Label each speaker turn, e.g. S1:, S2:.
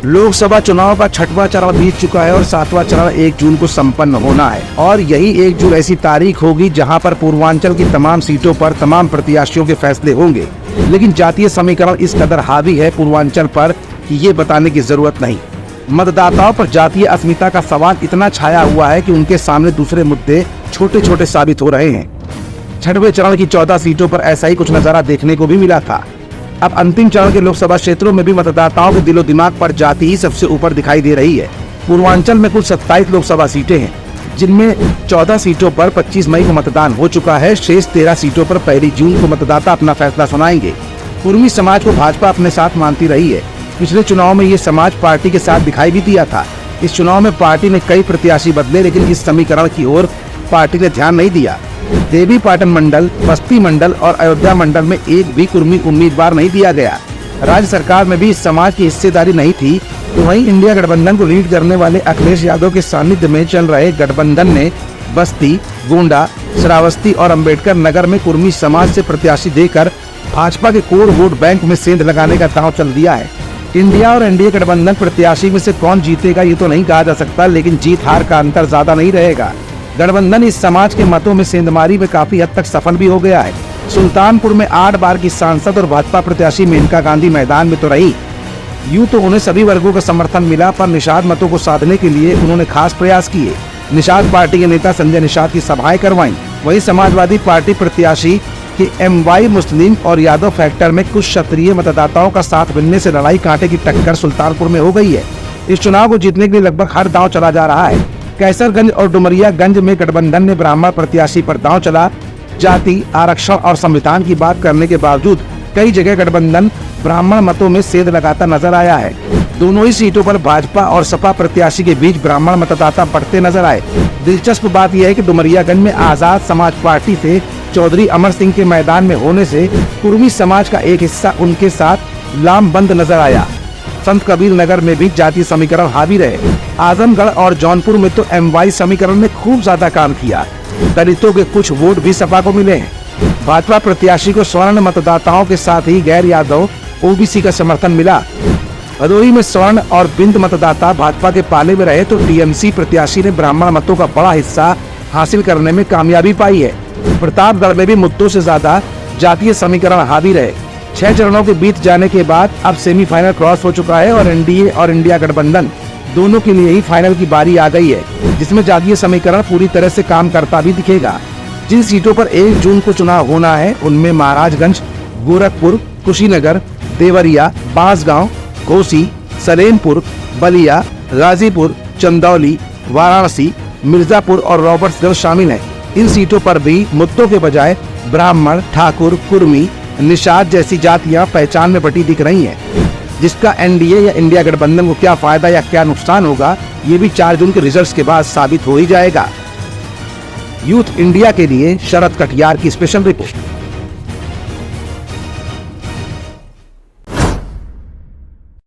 S1: लोकसभा चुनाव का 6वां चरण बीत चुका है और 7वां चरण 1 जून को संपन्न होना है और यही 1 जून ऐसी तारीख होगी जहां पर पूर्वांचल की तमाम सीटों पर तमाम प्रत्याशियों के फैसले होंगे। लेकिन जातीय समीकरण इस कदर हावी है पूर्वांचल पर कि ये बताने की जरूरत नहीं। मतदाताओं पर जातीय अस्मिता का सवाल इतना छाया हुआ है कि उनके सामने दूसरे मुद्दे छोटे छोटे साबित हो रहे हैं। 6वें चरण की 14 सीटों पर ऐसा ही कुछ नजारा देखने को भी मिला था। अब अंतिम चरण के लोकसभा क्षेत्रों में भी मतदाताओं के दिलो दिमाग पर जाति ही सबसे ऊपर दिखाई दे रही है। पूर्वांचल में कुल 27 लोकसभा सीटें हैं, जिनमें 14 सीटों पर 25 मई को मतदान हो चुका है। शेष 13 सीटों पर 1 जून को मतदाता अपना फैसला सुनाएंगे। कुर्मी समाज को भाजपा अपने साथ मानती रही है। पिछले चुनाव में ये समाज पार्टी के साथ दिखाई भी दिया था। इस चुनाव में पार्टी ने कई प्रत्याशी बदले, लेकिन इस समीकरण की ओर पार्टी ने ध्यान नहीं दिया। देवी पाटन मंडल, बस्ती मंडल और अयोध्या मंडल में एक भी कुर्मी उम्मीदवार नहीं दिया गया। राज्य सरकार में भी इस समाज की हिस्सेदारी नहीं थी। तो वहीं इंडिया गठबंधन को लीड करने वाले अखिलेश यादव के सानिध्य में चल रहे गठबंधन ने बस्ती, गोंडा, श्रावस्ती और अम्बेडकर नगर में कुर्मी समाज से प्रत्याशी देकर भाजपा के कोर वोट बैंक में सेंध लगाने का दांव चल दिया है। इंडिया और एनडीए गठबंधन प्रत्याशी में से कौन जीतेगा ये तो नहीं कहा जा सकता, लेकिन जीत हार का अंतर ज्यादा नहीं रहेगा। गठबंधन इस समाज के मतों में सेंधमारी में काफी हद तक सफल भी हो गया है। सुल्तानपुर में 8 बार की सांसद और भाजपा प्रत्याशी मेनका गांधी मैदान में तो रही। यूं तो उन्हें सभी वर्गों का समर्थन मिला, पर निषाद मतों को साधने के लिए उन्होंने खास प्रयास किए। निषाद पार्टी के नेता संजय निषाद की सभाएं करवाई। वहीं समाजवादी पार्टी प्रत्याशी के MY मुस्लिम और यादव फैक्टर में कुछ क्षत्रिय मतदाताओं का साथ मिलने से लड़ाई कांटे की टक्कर सुल्तानपुर में हो गई है। इस चुनाव को जीतने के लिए लगभग हर दांव चला जा रहा है। कैसरगंज और डुमरियागंज में गठबंधन ने ब्राह्मण प्रत्याशी पर दांव चला। जाति, आरक्षण और संविधान की बात करने के बावजूद कई जगह गठबंधन ब्राह्मण मतों में सेंध लगाता नजर आया है। दोनों ही सीटों पर भाजपा और सपा प्रत्याशी के बीच ब्राह्मण मतदाता बढ़ते नजर आए। दिलचस्प बात यह है कि डुमरियागंज में आजाद समाज पार्टी से चौधरी अमर सिंह के मैदान में होने से कुर्मी समाज का एक हिस्सा उनके साथ लामबंद नजर आया। संत कबीर नगर में भी जातीय समीकरण हावी रहे। आजमगढ़ और जौनपुर में तो MY समीकरण ने खूब ज्यादा काम किया। दलितों के कुछ वोट भी सपा को मिले हैं। भाजपा प्रत्याशी को स्वर्ण मतदाताओं के साथ ही गैर यादव OBC का समर्थन मिला। भदोही में स्वर्ण और बिंद मतदाता भाजपा के पाले में रहे तो TMC प्रत्याशी ने ब्राह्मण मतों का बड़ा हिस्सा हासिल करने में कामयाबी पाई है। प्रतापगढ़ में भी मुद्दों से ज्यादा जातीय समीकरण हावी रहे। 6 चरणों के बीत जाने के बाद अब सेमीफाइनल क्रॉस हो चुका है और एनडीए और इंडिया गठबंधन दोनों के लिए ही फाइनल की बारी आ गई है, जिसमें जातीय समीकरण पूरी तरह से काम करता भी दिखेगा। जिन सीटों पर 1 जून को चुनाव होना है उनमें महाराजगंज, गोरखपुर, कुशीनगर, देवरिया, बांसगांव, घोसी, सलेमपुर, बलिया, गाजीपुर, चंदौली, वाराणसी, मिर्जापुर और रॉबर्ट्सगंज शामिल हैं। इन सीटों पर भी मुद्दों के बजाय ब्राह्मण, ठाकुर, कुर्मी, निषाद जैसी जातियां पहचान में बटी दिख रही हैं, जिसका एनडीए या इंडिया गठबंधन को क्या फायदा या क्या नुकसान होगा ये भी 4 जून के रिजल्ट्स के बाद साबित हो ही जाएगा। यूथ इंडिया के लिए शरद कटियार की स्पेशल रिपोर्ट।